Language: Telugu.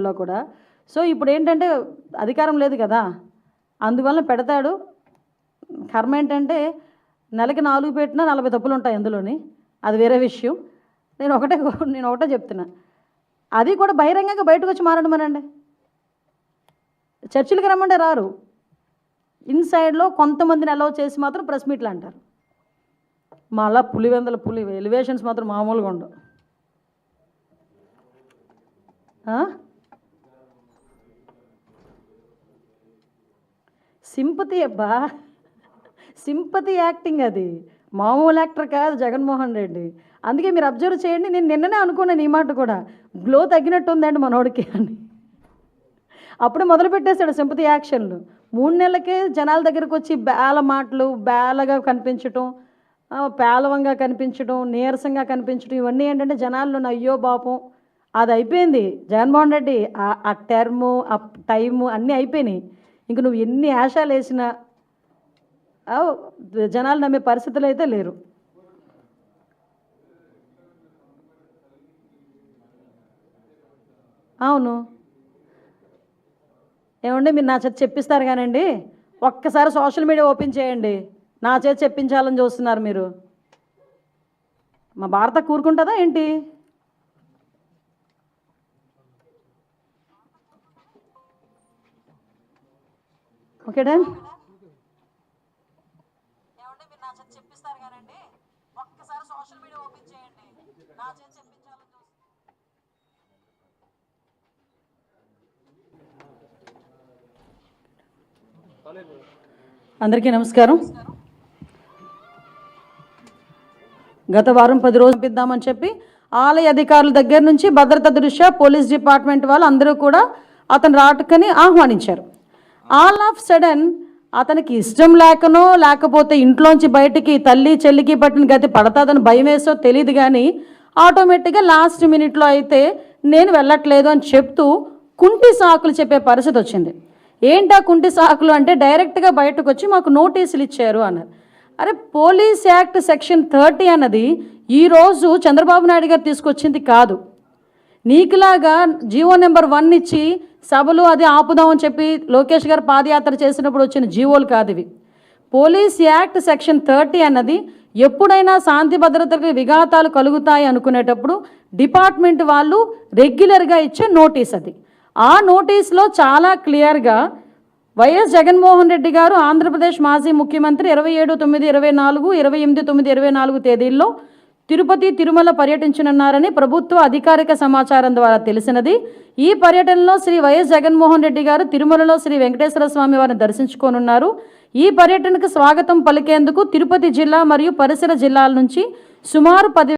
విజయవాడలో కూడా. సో ఇప్పుడు ఏంటంటే అధికారం లేదు కదా, అందువల్ల పెడతాడు. కర్మ ఏంటంటే నెలకి 4 పెట్టినా 40 తప్పులు ఉంటాయి అందులోని, అది వేరే విషయం. నేను ఒకటే చెప్తున్నా, అది కూడా బహిరంగంగా బయటకు వచ్చి మాట్లాడమనండి. చర్చిలకు రమ్మంటే రారు, ఇన్సైడ్లో కొంతమందిని అలౌ చేసి మాత్రం ప్రెస్ మీట్లు అంటారు. మళ్ళా పులి ఎలివేషన్స్ మాత్రం మామూలుగా ఉండవు. సింపతి అబ్బా, సింపతి యాక్టింగ్, అది మామూలు యాక్టర్ కాదు జగన్మోహన్ రెడ్డి. అందుకే మీరు అబ్జర్వ్ చేయండి, నేను నిన్ననే అనుకున్నాను ఈ మాట కూడా, గ్లో తగ్గినట్టు ఉందండి మనోడికి అని. అప్పుడే మొదలు పెట్టేశాడు సింపతి యాక్షన్లు. 3 నెలలకే జనాల దగ్గరకు వచ్చి బేల మాటలు, బేలగా కనిపించటం, పేలవంగా కనిపించడం, నీరసంగా కనిపించడం, ఇవన్నీ ఏంటంటే జనాల్లో అయ్యో పాపం అది అయిపోయింది. జగన్మోహన్ రెడ్డి ఆ టర్ము, ఆ టైము అన్నీ అయిపోయినాయి. ఇంక నువ్వు ఎన్ని ఆశాలు వేసినా జనాలు నమ్మే పరిస్థితులు అయితే లేరు. అవును, ఏమండి మీరు నా చేత చెప్పిస్తారు కానండి, ఒక్కసారి సోషల్ మీడియా ఓపెన్ చేయండి, నా చేత చెప్పించాలని చూస్తున్నారు మీరు. మా భారత కూరుకుంటుందా ఏంటి? ఓకేడా? ఏమండి మీరు నా చేత చెప్పిస్తారు కానండి, ఒక్కసారి సోషల్ మీడియా ఓపెన్ చేయండి, నా చేత చెప్పించాలని అందరికీ నమస్కారం. గత వారం 10 రోజులు పంపిద్దామని చెప్పి ఆలయ అధికారుల దగ్గర నుంచి భద్రత దృష్ట్యా పోలీస్ డిపార్ట్మెంట్ వాళ్ళు అందరూ కూడా అతను రాటుకని ఆహ్వానించారు. ఆల్ ఆఫ్ సడన్ అతనికి ఇష్టం లేకనో లేకపోతే ఇంట్లోంచి బయటికి తల్లి చెల్లికి పట్టిన గతి పడతాదని భయం వేసో తెలియదు, కానీ ఆటోమేటిక్గా లాస్ట్ మినిట్లో అయితే నేను వెళ్ళట్లేదు అని చెప్తూ కుంటి సాకులు చెప్పే పరిస్థితి వచ్చింది. ఏంటా కుంటి సాకులు అంటే డైరెక్ట్గా బయటకు వచ్చి మాకు నోటీసులు ఇచ్చారు అన్నారు. అరే, పోలీస్ యాక్ట్ సెక్షన్ 30 అన్నది ఈరోజు చంద్రబాబు నాయుడు గారు తీసుకొచ్చింది కాదు. నీకులాగా జీవో నెంబర్ 1 ఇచ్చి సభలు అది ఆపుదామని చెప్పి లోకేష్ గారు పాదయాత్ర చేసినప్పుడు వచ్చిన జీవోలు కాదు ఇవి. పోలీస్ యాక్ట్ సెక్షన్ 30 అన్నది ఎప్పుడైనా శాంతి భద్రతలకు విఘాతాలు కలుగుతాయి అనుకునేటప్పుడు డిపార్ట్మెంట్ వాళ్ళు రెగ్యులర్గా ఇచ్చే నోటీస్ అది. ఆ నోటీస్లో చాలా క్లియర్గా వైఎస్ జగన్మోహన్ రెడ్డి గారు ఆంధ్రప్రదేశ్ మాజీ ముఖ్యమంత్రి 27/9/24, 28/9/24 తేదీల్లో తిరుపతి తిరుమల పర్యటించనున్నారని ప్రభుత్వ అధికారిక సమాచారం ద్వారా తెలిసినది. ఈ పర్యటనలో శ్రీ వైఎస్ జగన్మోహన్ రెడ్డి గారు తిరుమలలో శ్రీ వెంకటేశ్వర స్వామి వారిని దర్శించుకోనున్నారు. ఈ పర్యటనకు స్వాగతం పలికేందుకు తిరుపతి జిల్లా మరియు పరిసర జిల్లాల నుంచి సుమారు 10